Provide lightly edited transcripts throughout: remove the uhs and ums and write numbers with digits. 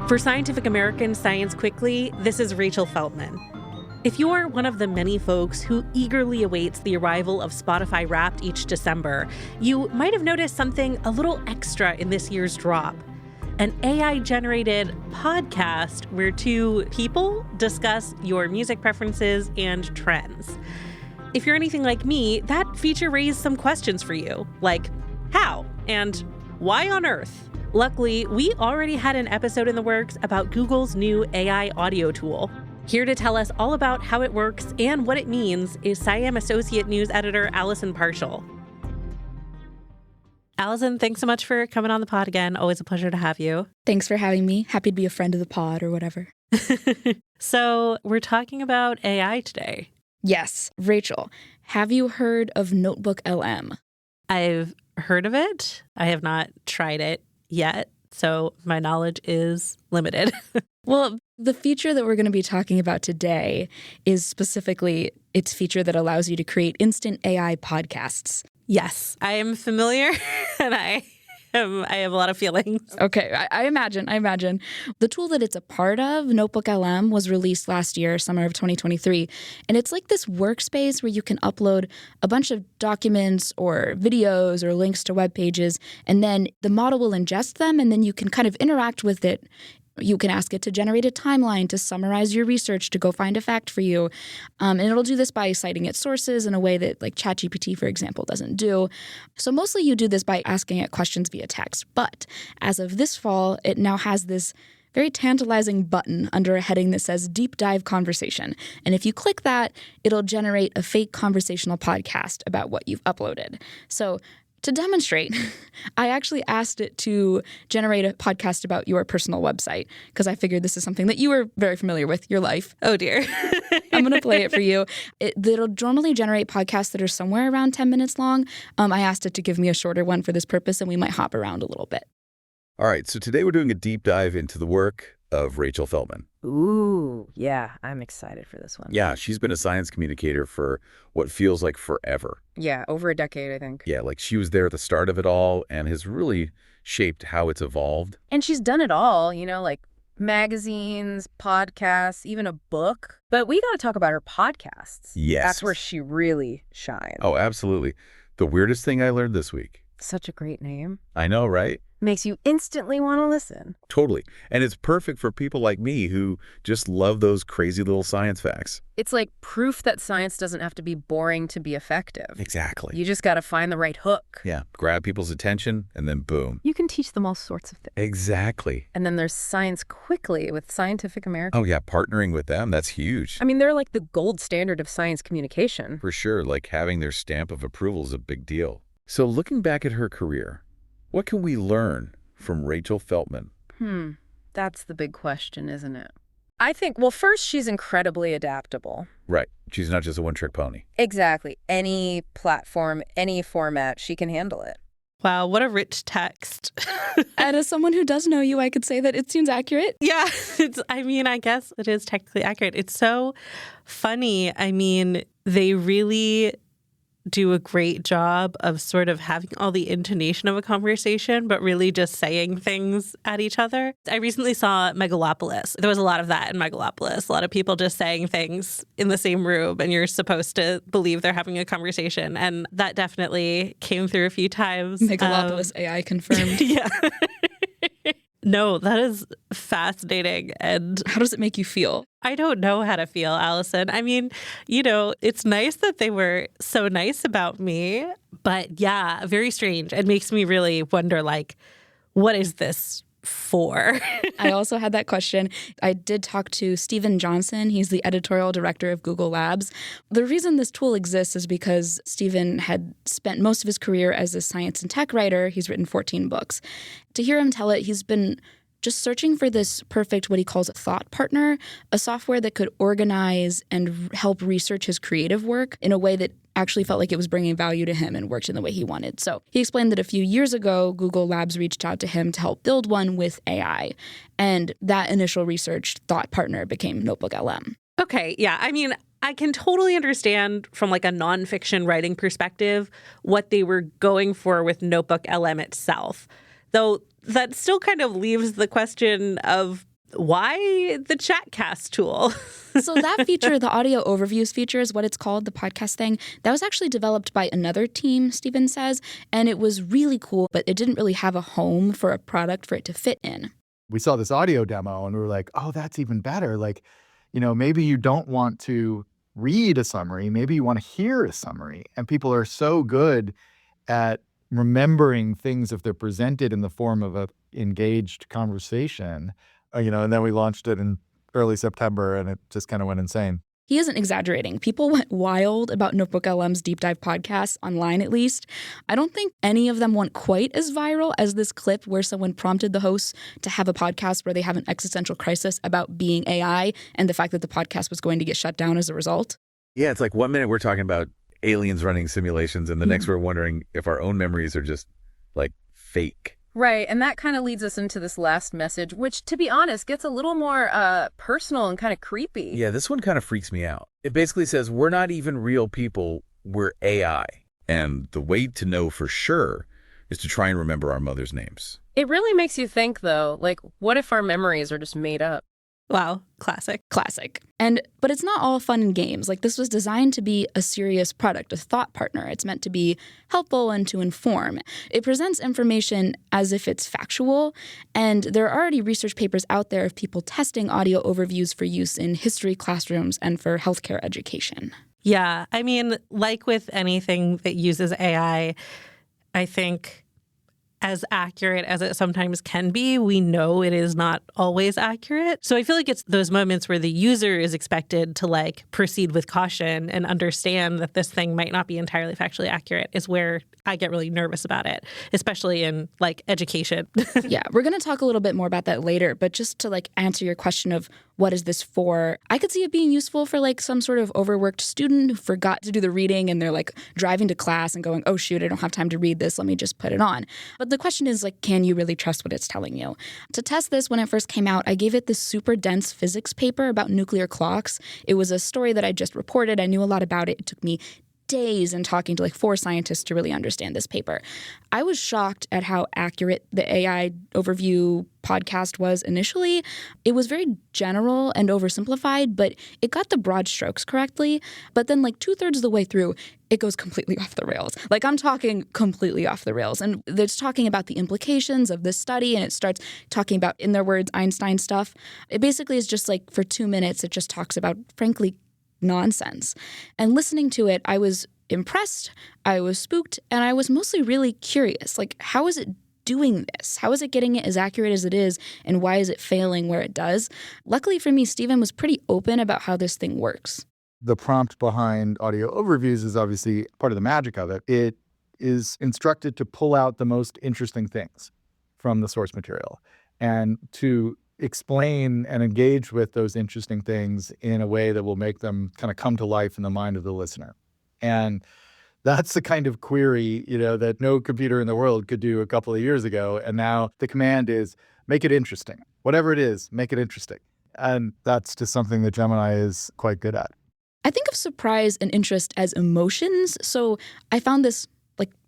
For Scientific American Science Quickly, this is Rachel Feltman. If you're one of the many folks who eagerly awaits the arrival of Spotify Wrapped each December, you might have noticed something a little extra in this year's drop. An AI-generated podcast where two people discuss your music preferences and trends. If you're anything like me, that feature raised some questions for you, like how and why on earth? Luckily, we already had an episode in the works about Google's new AI audio tool. Here to tell us all about how it works and what it means is SciAm Associate News Editor Allison Parshall. Allison, thanks so much for coming on the pod again. Always a pleasure to have you. Thanks for having me. Happy to be a friend of the pod or whatever. So we're talking about AI today. Yes. Rachel, have you heard of NotebookLM? I've heard of it. I have not tried it yet, so my knowledge is limited. Well, the feature that we're going to be talking about today is specifically its feature that allows you to create instant AI podcasts. Yes, I am familiar, and I have a lot of feelings. Okay, I imagine. The tool that it's a part of, NotebookLM, was released last year, summer of 2023. And it's like this workspace where you can upload a bunch of documents or videos or links to web pages, and then the model will ingest them, and then you can kind of interact with it. You can ask it to generate a timeline, to summarize your research, to go find a fact for you. And it'll do this by citing its sources in a way that like ChatGPT, for example, doesn't do. So mostly you do this by asking it questions via text. But as of this fall, it now has this very tantalizing button under a heading that says Deep Dive Conversation. And if you click that, it'll generate a fake conversational podcast about what you've uploaded. So to demonstrate, I actually asked it to generate a podcast about your personal website because I figured this is something that you were very familiar with, your life. Oh, dear. I'm going to play it for you. It'll normally generate podcasts that are somewhere around 10 minutes long. I asked it to give me a shorter one for this purpose, and we might hop around a little bit. All right, so today we're doing a deep dive into the work of Rachel Feltman. Ooh, yeah, I'm excited for this one. Yeah, she's been a science communicator for what feels like forever. Yeah, over a decade, I think. Yeah, like she was there at the start of it all and has really shaped how it's evolved. And she's done it all, like magazines, podcasts, even a book. But we got to talk about her podcasts. Yes. That's where she really shines. Oh, absolutely. The weirdest thing I learned this week. Such a great name. I know, right? Makes you instantly want to listen. Totally. And it's perfect for people like me who just love those crazy little science facts. It's like proof that science doesn't have to be boring to be effective. Exactly. You just got to find the right hook. Yeah. Grab people's attention and then boom. You can teach them all sorts of things. Exactly. And then there's Science Quickly with Scientific American. Oh, yeah. Partnering with them. That's huge. I mean, they're like the gold standard of science communication. For sure. Like having their stamp of approval is a big deal. So looking back at her career, what can we learn from Rachel Feltman? That's the big question, isn't it? I think, well, first, she's incredibly adaptable. Right. She's not just a one-trick pony. Exactly. Any platform, any format, she can handle it. Wow, what a rich text. And as someone who does know you, I could say that it seems accurate. Yeah, I guess it is technically accurate. It's so funny. I mean, they really do a great job of sort of having all the intonation of a conversation, but really just saying things at each other. I recently saw Megalopolis. There was a lot of that in Megalopolis. A lot of people just saying things in the same room, and you're supposed to believe they're having a conversation. And that definitely came through a few times. Megalopolis AI confirmed. Yeah. No, that is fascinating. And how does it make you feel? I don't know how to feel, Allison. I mean, it's nice that they were so nice about me, but yeah, very strange. It makes me really wonder, what is this for? I also had that question. I did talk to Stephen Johnson. He's the editorial director of Google Labs. The reason this tool exists is because Stephen had spent most of his career as a science and tech writer. He's written 14 books. To hear him tell it, he's been just searching for this perfect, what he calls a thought partner, a software that could organize and help research his creative work in a way that actually felt like it was bringing value to him and worked in the way he wanted. So he explained that a few years ago, Google Labs reached out to him to help build one with AI. And that initial research thought partner became NotebookLM. Okay, yeah. I mean, I can totally understand from a nonfiction writing perspective what they were going for with NotebookLM itself. Though that still kind of leaves the question of why the Chatcast tool? So that feature, the audio overviews feature is what it's called, the podcast thing. That was actually developed by another team, Steven says, and it was really cool, but it didn't really have a home for a product for it to fit in. We saw this audio demo and we were like, oh, that's even better. Like, maybe you don't want to read a summary. Maybe you want to hear a summary. And people are so good at remembering things if they're presented in the form of an engaged conversation, and then we launched it in early September and it just kind of went insane. He isn't exaggerating. People went wild about NotebookLM's deep dive podcasts, online at least. I don't think any of them went quite as viral as this clip where someone prompted the hosts to have a podcast where they have an existential crisis about being AI and the fact that the podcast was going to get shut down as a result. Yeah, it's like 1 minute we're talking about aliens running simulations and the next we're wondering if our own memories are just like fake. Right, and that kind of leads us into this last message, which, to be honest, gets a little more personal and kind of creepy. Yeah, this one kind of freaks me out. It basically says, we're not even real people, we're AI. And the way to know for sure is to try and remember our mother's names. It really makes you think, though, like, what if our memories are just made up? Wow, classic. Classic. But it's not all fun and games. Like, this was designed to be a serious product, a thought partner. It's meant to be helpful and to inform. It presents information as if it's factual, and there are already research papers out there of people testing audio overviews for use in history classrooms and for healthcare education. Yeah, I mean, like with anything that uses AI, I think as accurate as it sometimes can be, we know it is not always accurate. So I feel like it's those moments where the user is expected to proceed with caution and understand that this thing might not be entirely factually accurate is where I get really nervous about it, especially in education. Yeah, we're going to talk a little bit more about that later, but just to answer your question of what is this for, I could see it being useful for some sort of overworked student who forgot to do the reading and they're driving to class and going, oh shoot, I don't have time to read this, let me just put it on. But the question is can you really trust what it's telling you? To test this, when it first came out, I gave it this super dense physics paper about nuclear clocks. It was a story that I just reported. I knew a lot about it. It took me days and talking to 4 scientists to really understand this paper. I was shocked at how accurate the AI overview podcast was initially. It was very general and oversimplified, but it got the broad strokes correctly. But then 2/3 of the way through, it goes completely off the rails. I'm talking completely off the rails. And it's talking about the implications of this study, and it starts talking about, in their words, Einstein stuff. It basically is just for 2 minutes, it just talks about, frankly, nonsense. And listening to it, I was impressed, I was spooked, and I was mostly really curious. How is it doing this? How is it getting it as accurate as it is, and why is it failing where it does? Luckily for me, Steven was pretty open about how this thing works. The prompt behind audio overviews is obviously part of the magic of it. It is instructed to pull out the most interesting things from the source material and to explain and engage with those interesting things in a way that will make them kind of come to life in the mind of the listener. And that's the kind of query, that no computer in the world could do a couple of years ago. And now the command is make it interesting. Whatever it is, make it interesting. And that's just something that Gemini is quite good at. I think of surprise and interest as emotions. So I found this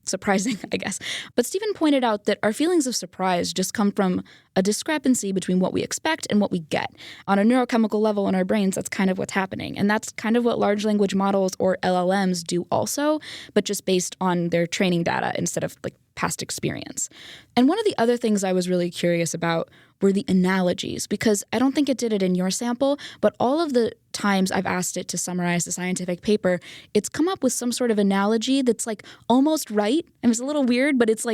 surprising, I guess. But Steven pointed out that our feelings of surprise just come from a discrepancy between what we expect and what we get. On a neurochemical level in our brains, that's kind of what's happening. And that's kind of what large language models or LLMs do also, but just based on their training data instead of past experience. And one of the other things I was really curious about were the analogies, because I don't think it did it in your sample, but all of the times I've asked it to summarize the scientific paper, it's come up with some sort of analogy that's almost right. And it's a little weird, but it's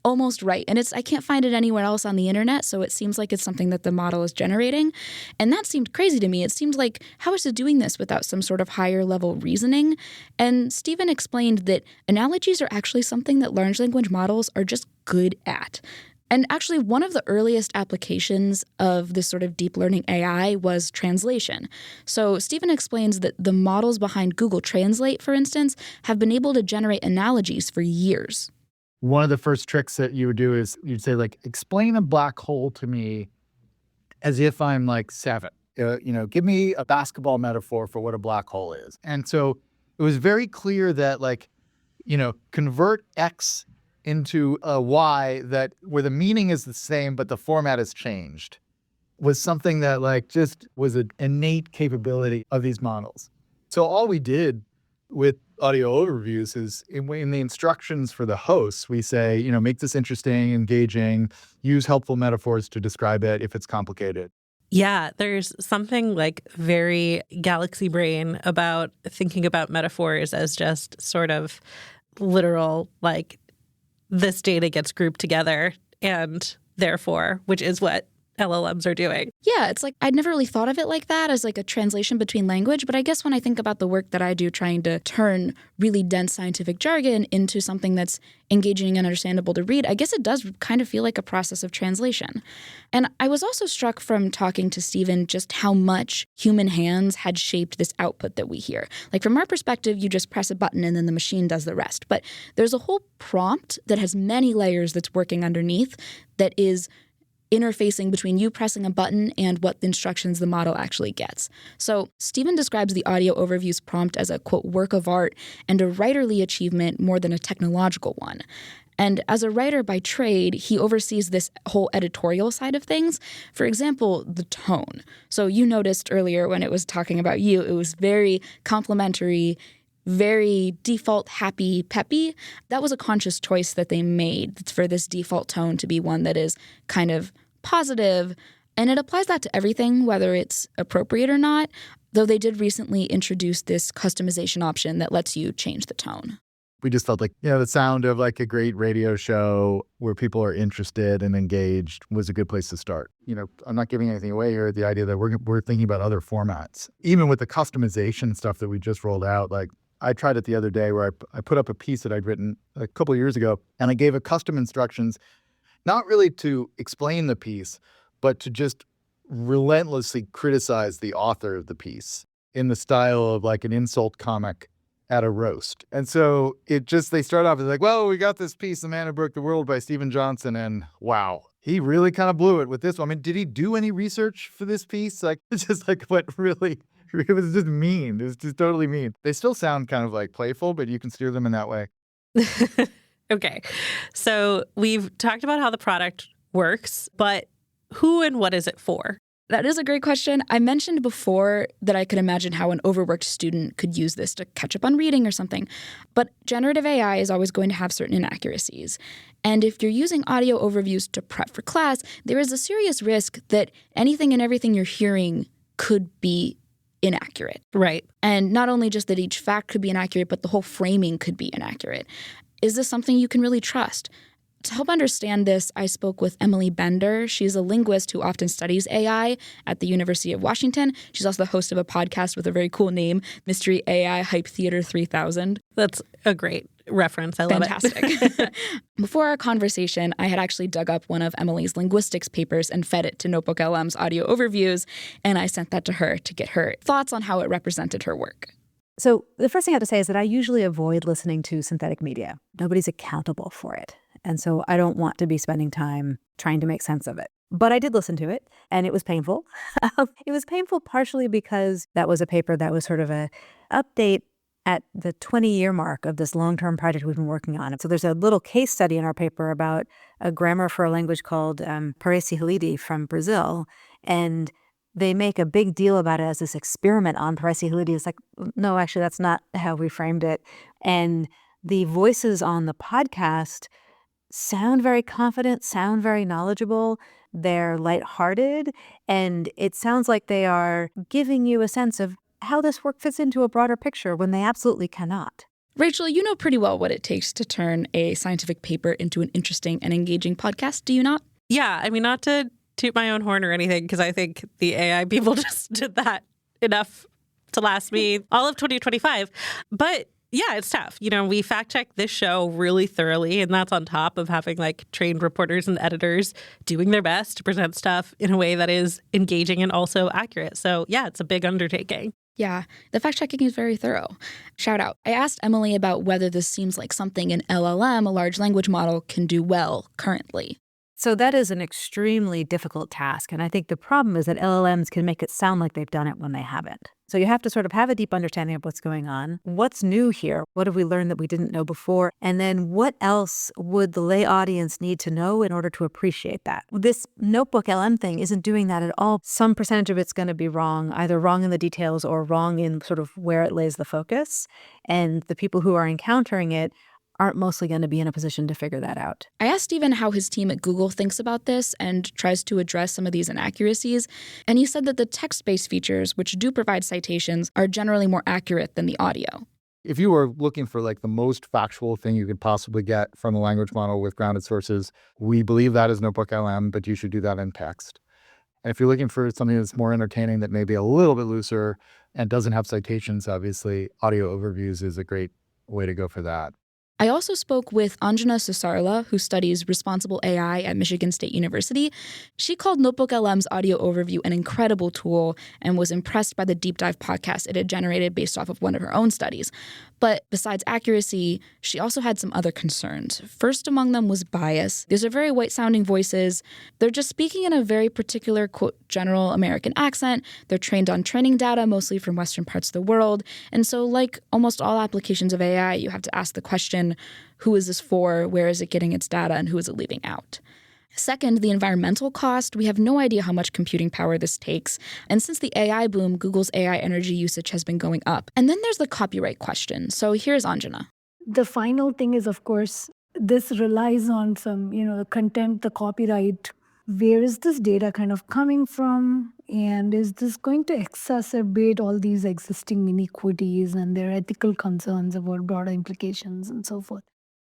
almost right. And I can't find it anywhere else on the internet, so it seems like it's something that the model is generating. And that seemed crazy to me. It seemed how is it doing this without some sort of higher level reasoning? And Steven explained that analogies are actually something that large language models are just good at. And actually, one of the earliest applications of this sort of deep learning AI was translation. So Steven explains that the models behind Google Translate, for instance, have been able to generate analogies for years. One of the first tricks that you would do is you'd say, explain a black hole to me as if I'm 7. Give me a basketball metaphor for what a black hole is. And so it was very clear that, convert X into a Y where the meaning is the same, but the format has changed. was something that like just was an innate capability of these models. So all we did with audio overviews is in the instructions for the hosts, we say, make this interesting, engaging, use helpful metaphors to describe it if it's complicated. Yeah, there's something like very galaxy brain about thinking about metaphors as just sort of literal, like this data gets grouped together and therefore, which is what LLMs are doing. Yeah, it's like I'd never really thought of it like that as like a translation between language. But I guess when I think about the work that I do trying to turn really dense scientific jargon into something that's engaging and understandable to read, I guess it does kind of feel like a process of translation. And I was also struck from talking to Stephen just how much human hands had shaped this output that we hear. Like from our perspective, you just press a button and then the machine does the rest. But there's a whole prompt that has many layers that's working underneath that is interfacing between you pressing a button and what instructions the model actually gets. So Stephen describes the audio overviews prompt as a, quote, work of art and a writerly achievement more than a technological one. And as a writer by trade, he oversees this whole editorial side of things. For example, the tone. So you noticed earlier when it was talking about you, it was very complimentary, very default, happy, peppy. That was a conscious choice that they made for this default tone to be one that is kind of positive. And it applies that to everything, whether it's appropriate or not, though they did recently introduce this customization option that lets you change the tone. We just felt like, the sound of like a great radio show where people are interested and engaged was a good place to start. I'm not giving anything away here. The idea that we're thinking about other formats, even with the customization stuff that we just rolled out, like I tried it the other day where I put up a piece that I'd written a couple of years ago, and I gave it custom instructions, not really to explain the piece, but to just relentlessly criticize the author of the piece in the style of like an insult comic at a roast. And so they start off as like, well, we got this piece, The Man Who Broke the World by Stephen Johnson, and wow, he really kind of blew it with this one. I mean, did he do any research for this piece? Like, it's just like what really... It was just mean. It was just totally mean. They still sound kind of like playful, but you can steer them in that way. Okay. So we've talked about how the product works, but who and what is it for? That is a great question. I mentioned before that I could imagine how an overworked student could use this to catch up on reading or something. But generative AI is always going to have certain inaccuracies. And if you're using audio overviews to prep for class, there is a serious risk that anything and everything you're hearing could be inaccurate. Right. And not only just that each fact could be inaccurate, but the whole framing could be inaccurate. Is this something you can really trust? To help understand this, I spoke with Emily Bender. She's a linguist who often studies AI at the University of Washington. She's also the host of a podcast with a very cool name, Mystery AI Hype Theater 3000. That's a great reference. I love it. Fantastic. Before our conversation, I had actually dug up one of Emily's linguistics papers and fed it to NotebookLM's audio overviews, and I sent that to her to get her thoughts on how it represented her work. So the first thing I have to say is that I usually avoid listening to synthetic media. Nobody's accountable for it. And so I don't want to be spending time trying to make sense of it. But I did listen to it, and it was painful. It was painful partially because that was a paper that was sort of a update at the 20-year mark of this long-term project we've been working on. So there's a little case study in our paper about a grammar for a language called Parece from Brazil. And they make a big deal about it as this experiment on Parece. It's like, no, actually, that's not how we framed it. And the voices on the podcast sound very confident, sound very knowledgeable. They're lighthearted, and it sounds like they are giving you a sense of how this work fits into a broader picture when they absolutely cannot. Rachel, you know pretty well what it takes to turn a scientific paper into an interesting and engaging podcast, do you not? Yeah, I mean, not to toot my own horn or anything, because I think the AI people just did that enough to last me all of 2025. But yeah, it's tough. We fact check this show really thoroughly, and that's on top of having like trained reporters and editors doing their best to present stuff in a way that is engaging and also accurate. So yeah, it's a big undertaking. Yeah, the fact-checking is very thorough. Shout out. I asked Emily about whether this seems like something an LLM, a large language model, can do well currently. So that is an extremely difficult task. And I think the problem is that LLMs can make it sound like they've done it when they haven't. So you have to sort of have a deep understanding of what's going on. What's new here? What have we learned that we didn't know before? And then what else would the lay audience need to know in order to appreciate that? This NotebookLM thing isn't doing that at all. Some percentage of it's going to be wrong, either wrong in the details or wrong in sort of where it lays the focus. And the people who are encountering it aren't mostly going to be in a position to figure that out. I asked Stephen how his team at Google thinks about this and tries to address some of these inaccuracies, and he said that the text-based features, which do provide citations, are generally more accurate than the audio. If you were looking for like the most factual thing you could possibly get from a language model with grounded sources, we believe that is NotebookLM, but you should do that in text. And if you're looking for something that's more entertaining, that may be a little bit looser and doesn't have citations, obviously, audio overviews is a great way to go for that. I also spoke with Anjana Susarla, who studies responsible AI at Michigan State University. She called NotebookLM's audio overview an incredible tool and was impressed by the deep dive podcast it had generated based off of one of her own studies. But besides accuracy, she also had some other concerns. First among them was bias. These are very white-sounding voices. They're just speaking in a very particular, quote, general American accent. They're trained on training data, mostly from Western parts of the world. And so, like almost all applications of AI, you have to ask the question, who is this for, where is it getting its data, and who is it leaving out? Second, the environmental cost. We have no idea how much computing power this takes. And since the AI boom, Google's AI energy usage has been going up. And then there's the copyright question. So here's Anjana. The final thing is, of course, this relies on some, the content, the copyright. Where is this data kind of coming from? And is this going to exacerbate all these existing inequities and their ethical concerns about broader implications and so forth?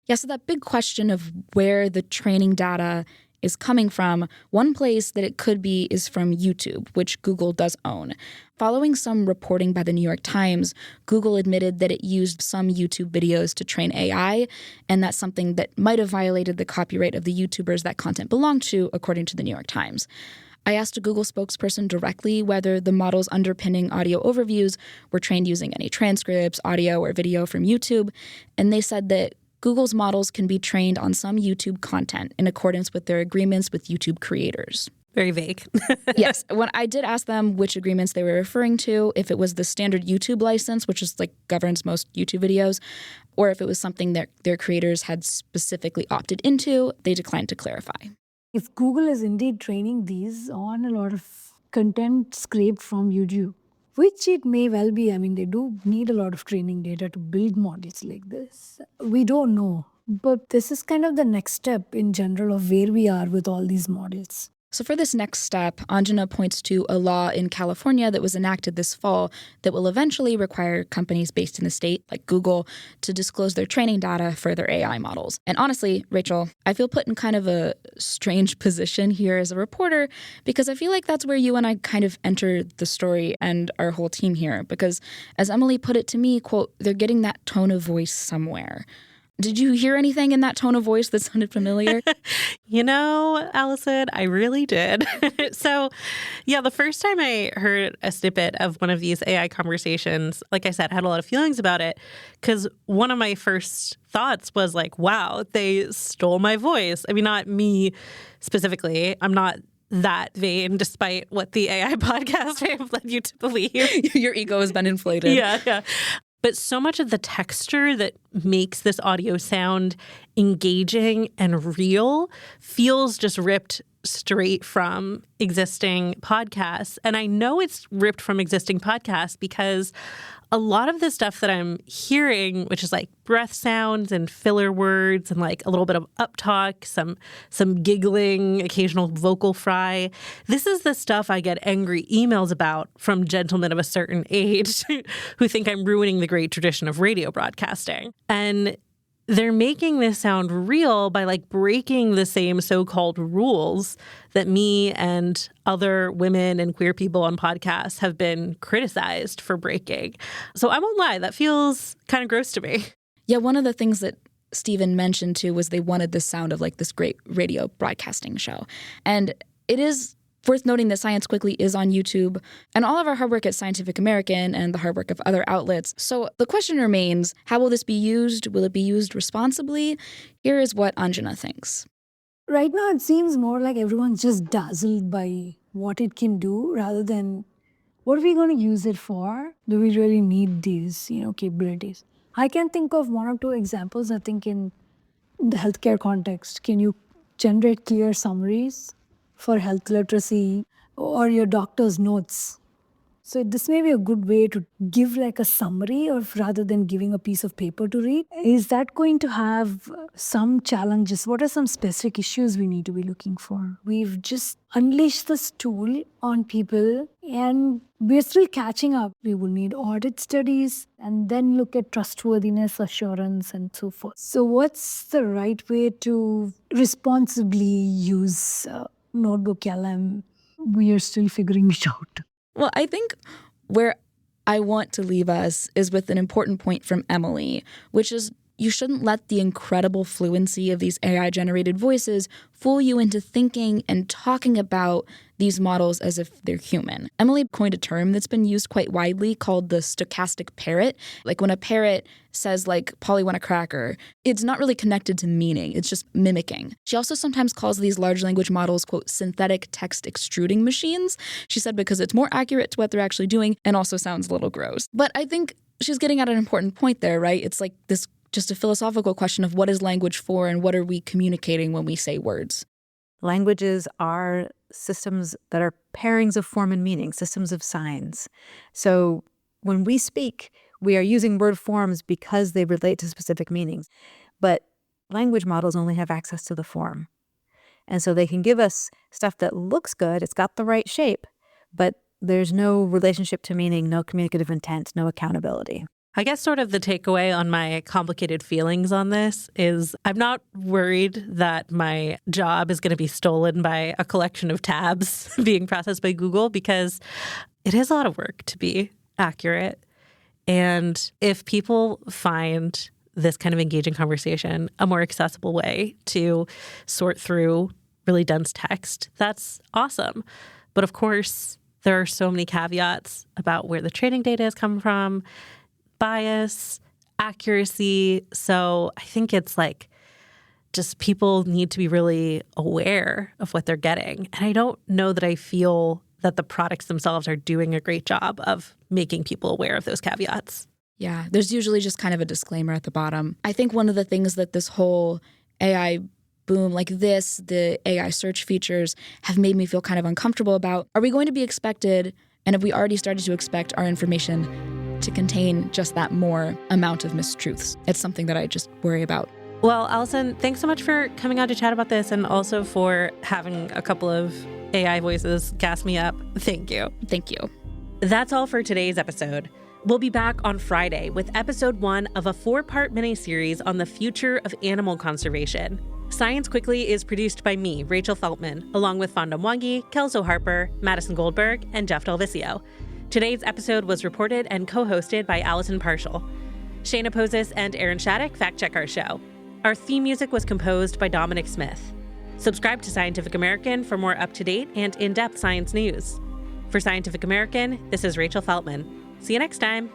Yeah, so that big question of where the training data is coming from, one place that it could be is from YouTube, which Google does own. Following some reporting by the New York Times, Google admitted that it used some YouTube videos to train AI, and that's something that might have violated the copyright of the YouTubers that content belonged to, according to the New York Times. I asked a Google spokesperson directly whether the models underpinning audio overviews were trained using any transcripts, audio, or video from YouTube, and they said that Google's models can be trained on some YouTube content in accordance with their agreements with YouTube creators. Very vague. Yes. When I did ask them which agreements they were referring to, if it was the standard YouTube license, which is like governs most YouTube videos, or if it was something that their creators had specifically opted into, they declined to clarify. If Google is indeed training these on a lot of content scraped from YouTube, which it may well be. I mean, they do need a lot of training data to build models like this. We don't know. But this is kind of the next step in general of where we are with all these models. So for this next step, Anjana points to a law in California that was enacted this fall that will eventually require companies based in the state, like Google, to disclose their training data for their AI models. And honestly, Rachel, I feel put in kind of a strange position here as a reporter because I feel like that's where you and I kind of enter the story and our whole team here. Because as Emily put it to me, quote, they're getting that tone of voice somewhere. Did you hear anything in that tone of voice that sounded familiar? Allison, I really did. So, yeah, the first time I heard a snippet of one of these AI conversations, like I said, I had a lot of feelings about it because one of my first thoughts was like, wow, they stole my voice. I mean, not me specifically. I'm not that vain, despite what the AI podcast may have led you to believe. Your ego has been inflated. Yeah. But so much of the texture that makes this audio sound engaging and real feels just ripped straight from existing podcasts. And I know it's ripped from existing podcasts because a lot of the stuff that I'm hearing, which is like breath sounds and filler words and like a little bit of uptalk, some giggling, occasional vocal fry. This is the stuff I get angry emails about from gentlemen of a certain age who think I'm ruining the great tradition of radio broadcasting. And they're making this sound real by like breaking the same so-called rules that me and other women and queer people on podcasts have been criticized for breaking. So I won't lie, that feels kind of gross to me. Yeah, one of the things that Stephen mentioned too was they wanted the sound of like this great radio broadcasting show. And it is worth noting that Science Quickly is on YouTube and all of our hard work at Scientific American and the hard work of other outlets. So the question remains, how will this be used? Will it be used responsibly? Here is what Anjana thinks. Right now, it seems more like everyone's just dazzled by what it can do rather than what are we going to use it for? Do we really need these, capabilities? I can think of one or two examples. I think in the healthcare context, can you generate clear summaries for health literacy or your doctor's notes? So this may be a good way to give like a summary of rather than giving a piece of paper to read. Is that going to have some challenges? What are some specific issues we need to be looking for? We've just unleashed this tool on people and we're still catching up. We will need audit studies and then look at trustworthiness, assurance, and so forth. So what's the right way to responsibly use NotebookLM? We are still figuring it out. Well, I think where I want to leave us is with an important point from Emily, which is you shouldn't let the incredible fluency of these AI-generated voices fool you into thinking and talking about these models as if they're human. Emily coined a term that's been used quite widely called the stochastic parrot. Like when a parrot says like, Polly want a cracker, it's not really connected to meaning, it's just mimicking. She also sometimes calls these large language models, quote, synthetic text extruding machines. She said because it's more accurate to what they're actually doing and also sounds a little gross. But I think she's getting at an important point there, right? It's like this just a philosophical question of what is language for and what are we communicating when we say words? Languages are systems that are pairings of form and meaning, systems of signs. So when we speak, we are using word forms because they relate to specific meanings. But language models only have access to the form. And so they can give us stuff that looks good, it's got the right shape, but there's no relationship to meaning, no communicative intent, no accountability. I guess sort of the takeaway on my complicated feelings on this is I'm not worried that my job is going to be stolen by a collection of tabs being processed by Google because it is a lot of work to be accurate. And if people find this kind of engaging conversation a more accessible way to sort through really dense text, that's awesome. But of course, there are so many caveats about where the training data has come from, bias, accuracy. So I think it's like just people need to be really aware of what they're getting. And I don't know that I feel that the products themselves are doing a great job of making people aware of those caveats. Yeah, there's usually just kind of a disclaimer at the bottom. I think one of the things that this whole AI boom like this, the AI search features, have made me feel kind of uncomfortable about, are we going to be expected, and have we already started to expect our information to contain just that more amount of mistruths? It's something that I just worry about. Well, Allison, thanks so much for coming on to chat about this and also for having a couple of AI voices gas me up. Thank you. Thank you. That's all for today's episode. We'll be back on Friday with episode 1 of a 4-part miniseries on the future of animal conservation. Science Quickly is produced by me, Rachel Feltman, along with Fonda Mwangi, Kelso Harper, Madison Goldberg, and Jeff DelViscio. Today's episode was reported and co-hosted by Allison Parshall. Shayna, Posses, and Aaron Shattuck fact-check our show. Our theme music was composed by Dominic Smith. Subscribe to Scientific American for more up-to-date and in-depth science news. For Scientific American, this is Rachel Feltman. See you next time.